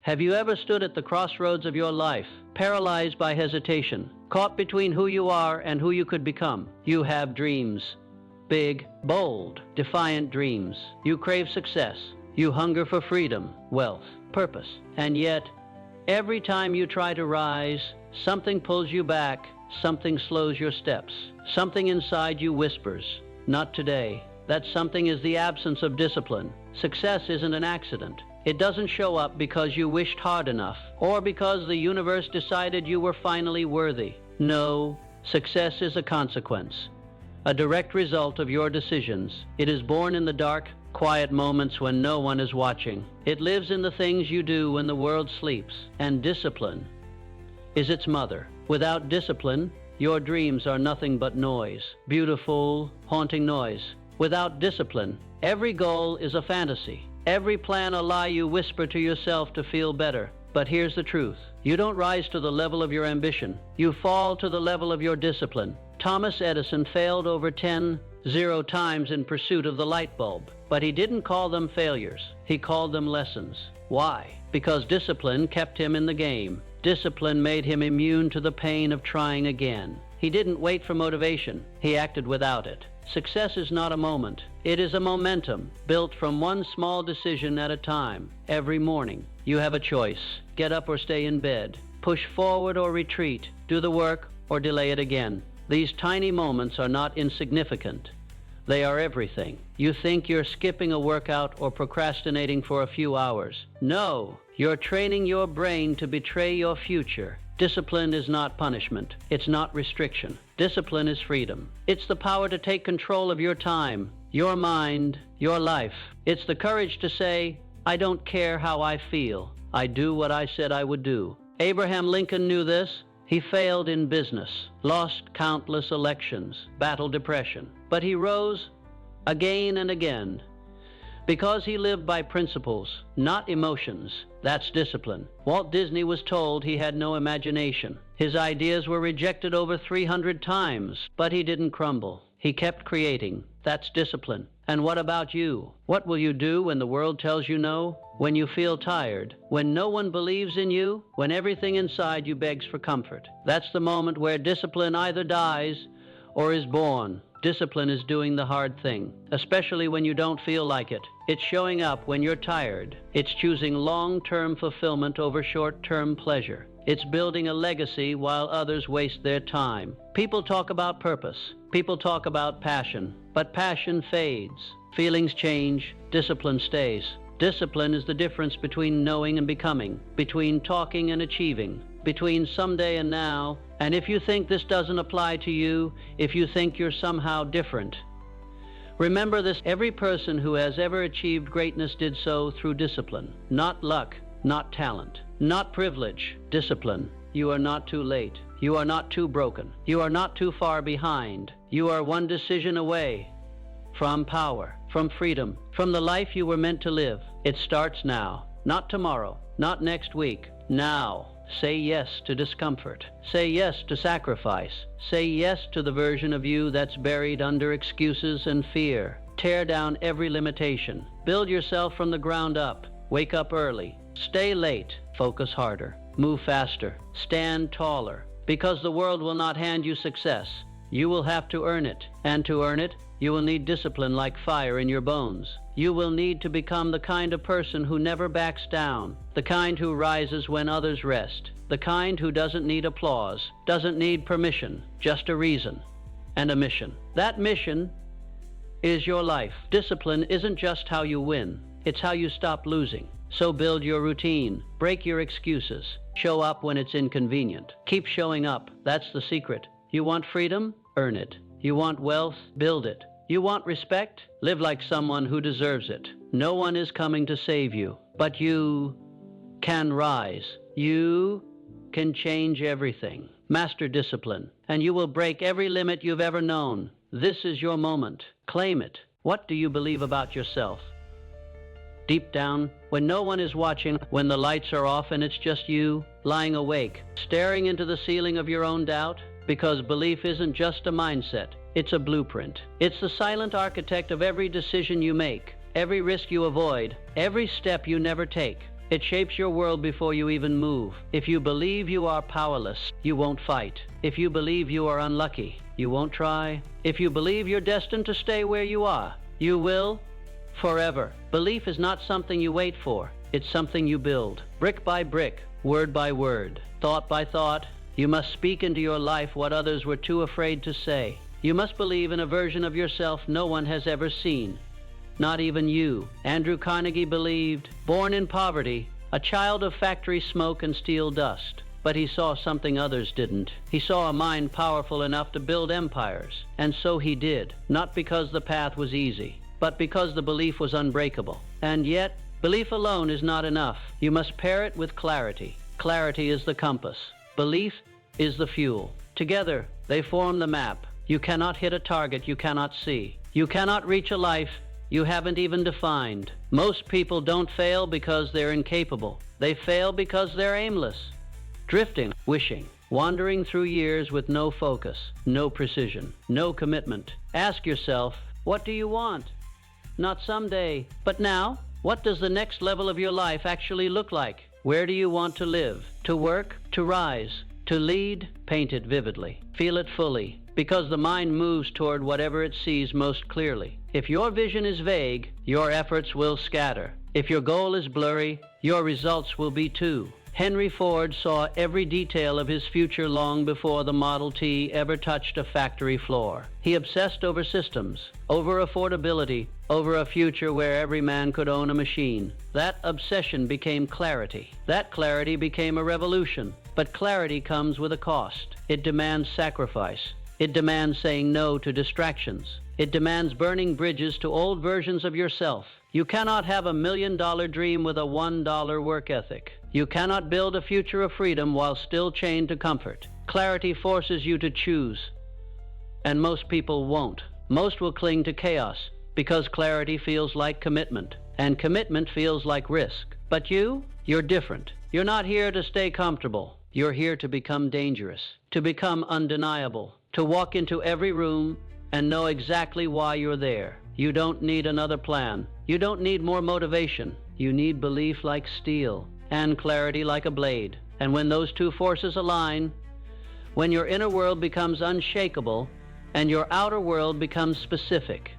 Have you ever stood at the crossroads of your life, paralyzed by hesitation, caught between who you are and who you could become? You have dreams. Big, bold, defiant dreams. You crave success. You hunger for freedom, wealth, purpose. And yet, every time you try to rise, something pulls you back, something slows your steps. Something inside you whispers, "Not today." That something is the absence of discipline. Success isn't an accident. It doesn't show up because you wished hard enough, or because the universe decided you were finally worthy. No, success is a consequence, a direct result of your decisions. It is born in the dark, quiet moments when no one is watching. It lives in the things you do when the world sleeps, and discipline is its mother. Without discipline, your dreams are nothing but noise, beautiful, haunting noise. Without discipline, every goal is a fantasy. Every plan a lie you whisper to yourself to feel better. But here's the truth. You don't rise to the level of your ambition. You fall to the level of your discipline. Thomas Edison failed over 10 times in pursuit of the light bulb. But he didn't call them failures. He called them lessons. Why? Because discipline kept him in the game. Discipline made him immune to the pain of trying again. He didn't wait for motivation. He acted without it. Success is not a moment. It is a momentum built from one small decision at a time. Every morning, you have a choice. Get up or stay in bed. Push forward or retreat. Do the work or delay it again. These tiny moments are not insignificant. They are everything. You think you're skipping a workout or procrastinating for a few hours. No, you're training your brain to betray your future. Discipline is not punishment. It's not restriction. Discipline is freedom. It's the power to take control of your time, your mind, your life. It's the courage to say, "I don't care how I feel. I do what I said I would do." Abraham Lincoln knew this. He failed in business, lost countless elections, battled depression. But he rose again and again because he lived by principles, not emotions. That's discipline. Walt Disney was told he had no imagination. His ideas were rejected over 300 times, but he didn't crumble. He kept creating. That's discipline. And what about you? What will you do when the world tells you no? When you feel tired? When no one believes in you? When everything inside you begs for comfort? That's the moment where discipline either dies or is born. Discipline is doing the hard thing, especially when you don't feel like it. It's showing up when you're tired. It's choosing long-term fulfillment over short-term pleasure. It's building a legacy while others waste their time. People talk about purpose. People talk about passion. But passion fades. Feelings change. Discipline stays. Discipline is the difference between knowing and becoming, between talking and achieving, between someday and now. And if you think this doesn't apply to you, if you think you're somehow different, remember this: every person who has ever achieved greatness did so through discipline. Not luck, not talent, not privilege. Discipline. You are not too late. You are not too broken. You are not too far behind. You are one decision away from power, from freedom, from the life you were meant to live. It starts now, not tomorrow, not next week. Now. Say yes to discomfort. Say yes to sacrifice. Say yes to the version of you that's buried under excuses and fear. Tear down every limitation. Build yourself from the ground up. Wake up early. Stay late. Focus harder. Move faster. Stand taller. Because the world will not hand you success. You will have to earn it. And to earn it, you will need discipline like fire in your bones. You will need to become the kind of person who never backs down, the kind who rises when others rest, the kind who doesn't need applause, doesn't need permission, just a reason and a mission. That mission is your life. Discipline isn't just how you win, it's how you stop losing. So build your routine, break your excuses, show up when it's inconvenient. Keep showing up, that's the secret. You want freedom? Earn it. You want wealth? Build it. You want respect? Live like someone who deserves it. No one is coming to save you, but you can rise. You can change everything. Master discipline, and you will break every limit you've ever known. This is your moment. Claim it. What do you believe about yourself? Deep down, when no one is watching, when the lights are off and it's just you, lying awake, staring into the ceiling of your own doubt, because belief isn't just a mindset. It's a blueprint. It's the silent architect of every decision you make, every risk you avoid, every step you never take. It shapes your world before you even move. If you believe you are powerless, you won't fight. If you believe you are unlucky, you won't try. If you believe you're destined to stay where you are, you will forever. Belief is not something you wait for. It's something you build, brick by brick, word by word, thought by thought. You must speak into your life what others were too afraid to say. You must believe in a version of yourself no one has ever seen, not even you. Andrew Carnegie believed, born in poverty, a child of factory smoke and steel dust. But he saw something others didn't. He saw a mind powerful enough to build empires. And so he did, not because the path was easy, but because the belief was unbreakable. And yet, belief alone is not enough. You must pair it with clarity. Clarity is the compass. Belief is the fuel. Together, they form the map. You cannot hit a target you cannot see. You cannot reach a life you haven't even defined. Most people don't fail because they're incapable. They fail because they're aimless. Drifting, wishing, wandering through years with no focus, no precision, no commitment. Ask yourself, what do you want? Not someday, but now? What does the next level of your life actually look like? Where do you want to live? To work? To rise? To lead? Paint it vividly. Feel it fully, because the mind moves toward whatever it sees most clearly. If your vision is vague, your efforts will scatter. If your goal is blurry, your results will be too. Henry Ford saw every detail of his future long before the Model T ever touched a factory floor. He obsessed over systems, over affordability, over a future where every man could own a machine. That obsession became clarity. That clarity became a revolution. But clarity comes with a cost. It demands sacrifice. It demands saying no to distractions. It demands burning bridges to old versions of yourself. You cannot have $1 million dream with a $1 work ethic. You cannot build a future of freedom while still chained to comfort. Clarity forces you to choose. And most people won't. Most will cling to chaos because clarity feels like commitment. And commitment feels like risk. But you're different. You're not here to stay comfortable. You're here to become dangerous, to become undeniable, to walk into every room and know exactly why you're there. You don't need another plan. You don't need more motivation. You need belief like steel and clarity like a blade. And when those two forces align, when your inner world becomes unshakable and your outer world becomes specific,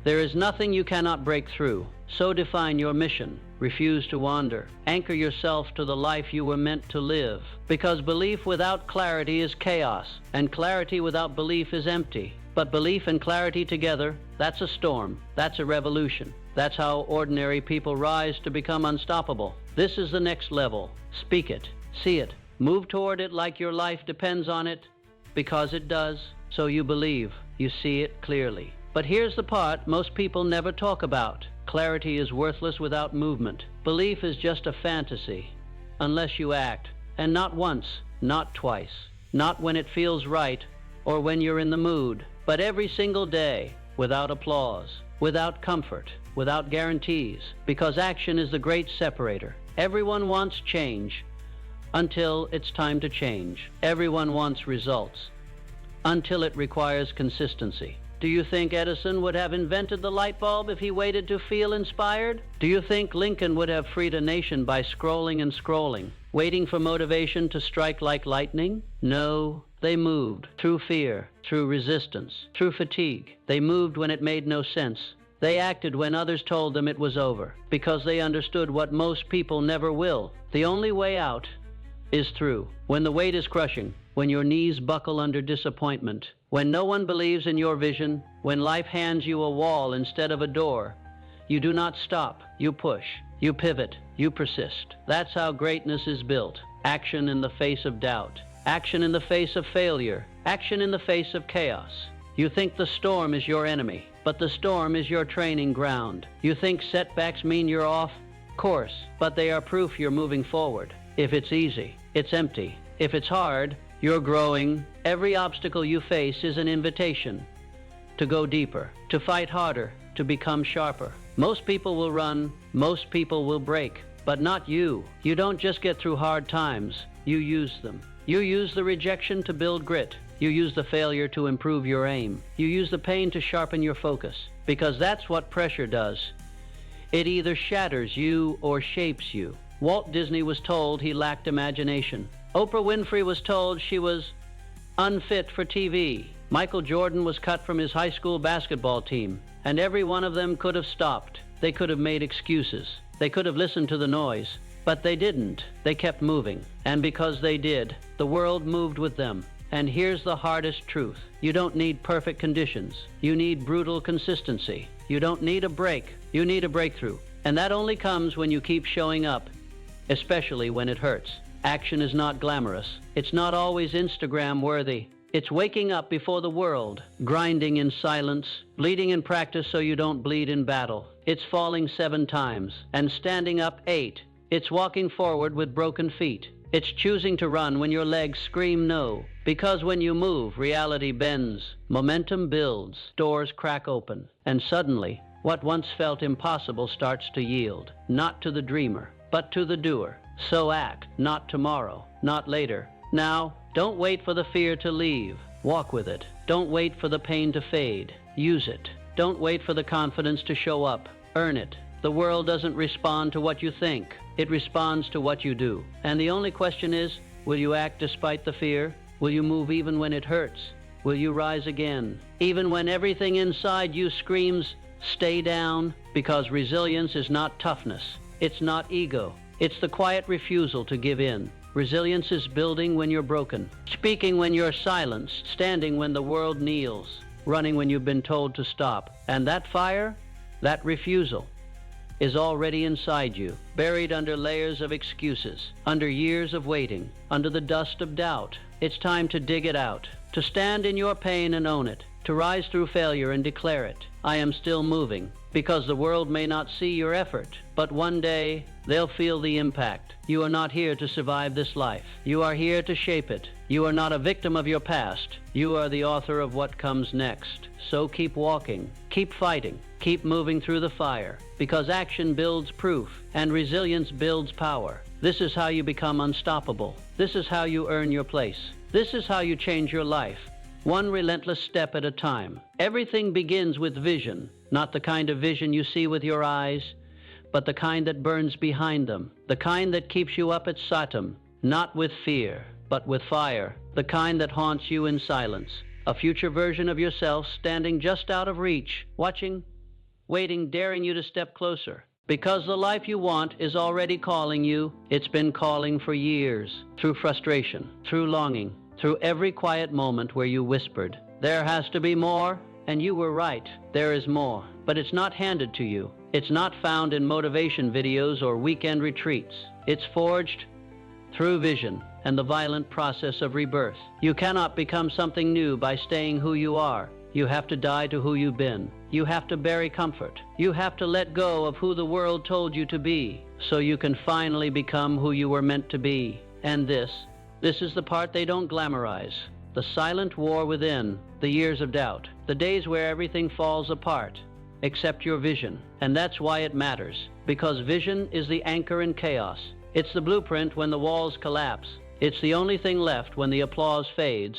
there is nothing you cannot break through. So define your mission. Refuse to wander. Anchor yourself to the life you were meant to live. Because belief without clarity is chaos, and clarity without belief is empty. But belief and clarity together, that's a storm. That's a revolution. That's how ordinary people rise to become unstoppable. This is the next level. Speak it. See it. Move toward it like your life depends on it, because it does. So you believe. You see it clearly. But here's the part most people never talk about. Clarity is worthless without movement. Belief is just a fantasy, unless you act. And not once, not twice, not when it feels right or when you're in the mood, but every single day, without applause, without comfort, without guarantees, because action is the great separator. Everyone wants change until it's time to change. Everyone wants results until it requires consistency. Do you think Edison would have invented the light bulb if he waited to feel inspired? Do you think Lincoln would have freed a nation by scrolling and scrolling, waiting for motivation to strike like lightning? No, they moved through fear, through resistance, through fatigue. They moved when it made no sense. They acted when others told them it was over, because they understood what most people never will. The only way out is through. When the weight is crushing, when your knees buckle under disappointment, when no one believes in your vision, when life hands you a wall instead of a door, you do not stop. You push, you pivot, you persist. That's how greatness is built. Action in the face of doubt. Action in the face of failure. Action in the face of chaos. You think the storm is your enemy, but the storm is your training ground. You think setbacks mean you're off course, but they are proof you're moving forward. If it's easy, it's empty. If it's hard, you're growing. Every obstacle you face is an invitation to go deeper, to fight harder, to become sharper. Most people will run, most people will break, but not you. You don't just get through hard times, you use them. You use the rejection to build grit. You use the failure to improve your aim. You use the pain to sharpen your focus, because that's what pressure does. It either shatters you or shapes you. Walt Disney was told he lacked imagination. Oprah Winfrey was told she was unfit for TV. Michael Jordan was cut from his high school basketball team, and every one of them could have stopped. They could have made excuses. They could have listened to the noise. But they didn't. They kept moving. And because they did, the world moved with them. And here's the hardest truth. You don't need perfect conditions. You need brutal consistency. You don't need a break. You need a breakthrough. And that only comes when you keep showing up, especially when it hurts. Action is not glamorous. It's not always Instagram worthy. It's waking up before the world, grinding in silence, bleeding in practice so you don't bleed in battle. It's falling 7 times and standing up 8. It's walking forward with broken feet. It's choosing to run when your legs scream no. Because when you move, reality bends, momentum builds, doors crack open, and suddenly, what once felt impossible starts to yield, not to the dreamer, but to the doer. So act, not tomorrow, not later. Now, don't wait for the fear to leave. Walk with it. Don't wait for the pain to fade. Use it. Don't wait for the confidence to show up. Earn it. The world doesn't respond to what you think. It responds to what you do. And the only question is, will you act despite the fear? Will you move even when it hurts? Will you rise again, even when everything inside you screams, stay down? Because resilience is not toughness. It's not ego. It's the quiet refusal to give in. Resilience is building when you're broken, speaking when you're silenced, standing when the world kneels, running when you've been told to stop. And that fire, that refusal, is already inside you, buried under layers of excuses, under years of waiting, under the dust of doubt. It's time to dig it out, to stand in your pain and own it, to rise through failure and declare it. I am still moving, because the world may not see your effort, but one day they'll feel the impact. You are not here to survive this life. You are here to shape it. You are not a victim of your past. You are the author of what comes next. So keep walking, keep fighting, keep moving through the fire, because action builds proof and resilience builds power. This is how you become unstoppable. This is how you earn your place. This is how you change your life, one relentless step at a time. Everything begins with vision, not the kind of vision you see with your eyes, but the kind that burns behind them, the kind that keeps you up at Satam, not with fear, but with fire, the kind that haunts you in silence. A future version of yourself standing just out of reach, watching, waiting, daring you to step closer. Because the life you want is already calling you. It's been calling for years, through frustration, through longing, through every quiet moment where you whispered, there has to be more, and you were right, there is more. But it's not handed to you. It's not found in motivation videos or weekend retreats. It's forged through vision and the violent process of rebirth. You cannot become something new by staying who you are. You have to die to who you've been. You have to bury comfort. You have to let go of who the world told you to be, so you can finally become who you were meant to be. And this is the part they don't glamorize. The silent war within, the years of doubt, the days where everything falls apart, except your vision. And that's why it matters, because vision is the anchor in chaos. It's the blueprint when the walls collapse. It's the only thing left when the applause fades.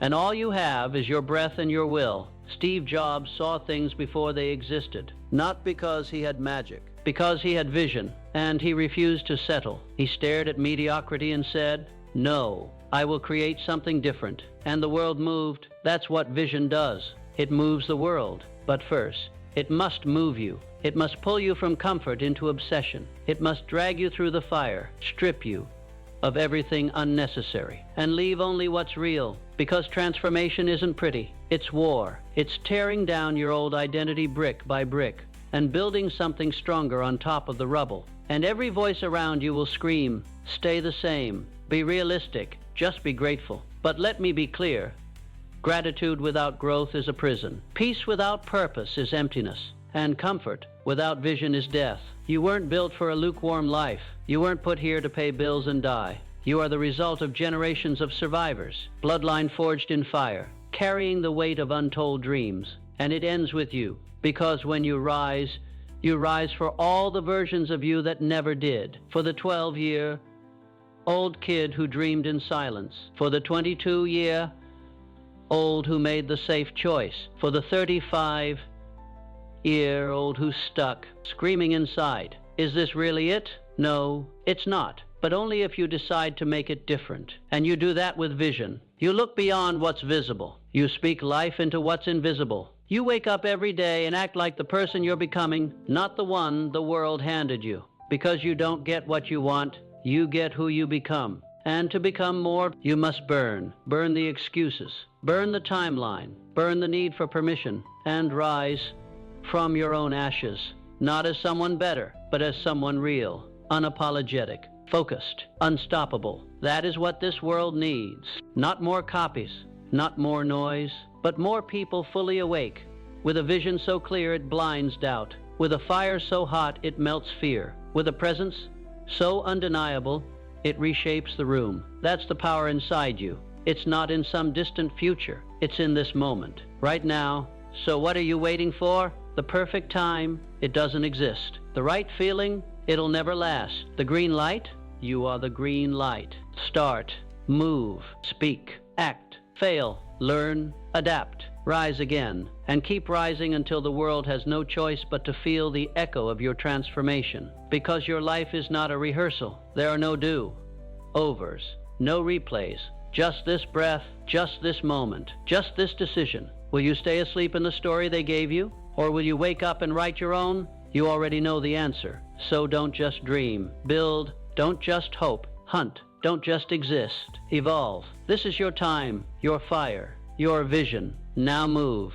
And all you have is your breath and your will. Steve Jobs saw things before they existed, not because he had magic, because he had vision, and he refused to settle. He stared at mediocrity and said, no, I will create something different. And the world moved. That's what vision does. It moves the world. But first, it must move you. It must pull you from comfort into obsession. It must drag you through the fire, strip you of everything unnecessary, and leave only what's real. Because transformation isn't pretty. It's war. It's tearing down your old identity brick by brick and building something stronger on top of the rubble. And every voice around you will scream, stay the same, be realistic, just be grateful. But let me be clear. Gratitude without growth is a prison. Peace without purpose is emptiness. And comfort without vision is death. You weren't built for a lukewarm life. You weren't put here to pay bills and die. You are the result of generations of survivors, bloodline forged in fire, carrying the weight of untold dreams. And it ends with you, because when you rise for all the versions of you that never did. For the 12-year-old kid who dreamed in silence. For the 22-year-old who made the safe choice. For the 35 year-old who's stuck, screaming inside. Is this really it? No, it's not. But only if you decide to make it different. And you do that with vision. You look beyond what's visible. You speak life into what's invisible. You wake up every day and act like the person you're becoming, not the one the world handed you. Because you don't get what you want, you get who you become. And to become more, you must burn. Burn the excuses. Burn the timeline. Burn the need for permission. And rise from your own ashes. Not as someone better, but as someone real, unapologetic, focused, unstoppable. That is what this world needs. Not more copies, not more noise, but more people fully awake, with a vision so clear it blinds doubt, with a fire so hot it melts fear, with a presence so undeniable it reshapes the room. That's the power inside you. It's not in some distant future. It's in this moment, right now. So what are you waiting for? The perfect time? It doesn't exist. The right feeling? It'll never last. The green light? You are the green light. Start, move, speak, act, fail, learn, adapt, rise again, and keep rising until the world has no choice but to feel the echo of your transformation. Because your life is not a rehearsal. There are no do-overs, no replays. Just this breath, just this moment, just this decision. Will you stay asleep in the story they gave you? Or will you wake up and write your own? You already know the answer. So don't just dream. Build. Don't just hope. Hunt. Don't just exist. Evolve. This is your time, your fire, your vision. Now move.